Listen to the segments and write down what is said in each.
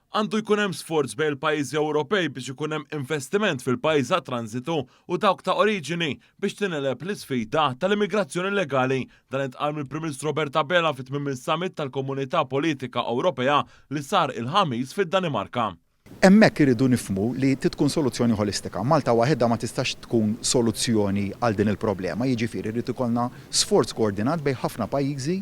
Għandu jkun hemm sforz bejn il-pajjiżi Ewropej biex ikun hemm investiment fil-pajjiż ta' transitu u dawk ta' oriġini biex tineleb l-isfida tal-immigrazzjoni illegali. Dan intqal mill-Prim Ministru Roberta Bela fit-tmiem is-Summit tal-Komunità Politika Ewropea li sar il-ħamis fid-Danimarka. Hemmhekk iridu nifhmu li tkun soluzzjoni holistika. Malta waħedha ma tistax tkun soluzzjoni għal din il-problema, jiġifieri rid ikollna sforz koordinat bejn ħafna pajjiżi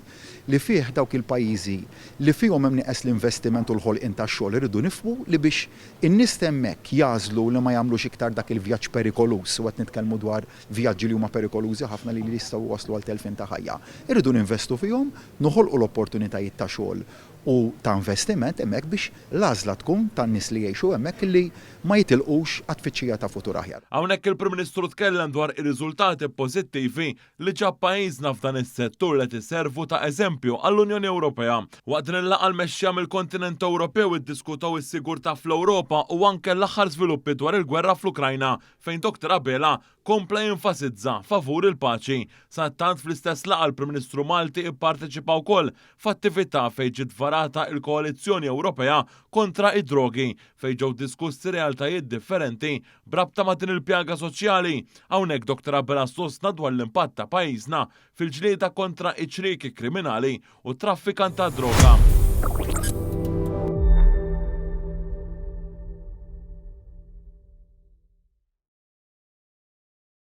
li fih dawk il-pajjiżi li fihom hemm nieqes l-investiment u l-ħolqien tax-xogħol iridu nifhmu li biex in-nies hemmhekk jażlu li ma jagħmlux iktar dak il-vjaġġ perikolus u qed nitkellmu dwar vjaġġi li huma perikolużi ħafna li jistgħu waslu għal telfin ta' ħajja. Irridu ninvestu fihom, noħolqu l-opportunitajiet ta' xogħol u ta' investiment hemmhekk biex l-għażla tkun tan-nies li jgħixu hemmhekk li ma jitilqux għat-tfittxija ta' futur aħjar. Hawnhekk il-Prim Ministru tkellem dwar ir-riżultati pożittivi li ġab pajjiżna f'dan is-settur li tiservu ta' eżempju għall-Unjoni Ewropea. Waqt din il-laqgħa l-mexxija mill-kontinent Ewropew iddiskutaw is-sigurtà fl-Ewropa u anke l-aħħar żviluppi dwar il-gwerra fl-Ukrajna fejn Dr. Bela kompla jinfasizza favur il-paċi. Sattant fl-istess laqgħa l-Prim Ministru Malti ipparteċipa wkoll f'attività fejn ġiet varata l-Koalizzjoni Ewropea kontra id-drogi fejn ġew diskussi realtajiet differenti brabta ma' din il-pjaga soċjali. Hawnhekk Dr. Bela sostna dwar l-impatt ta' pajjiżna fil-ġlieda kontra iċriki kriminali u traffikant ta' droga.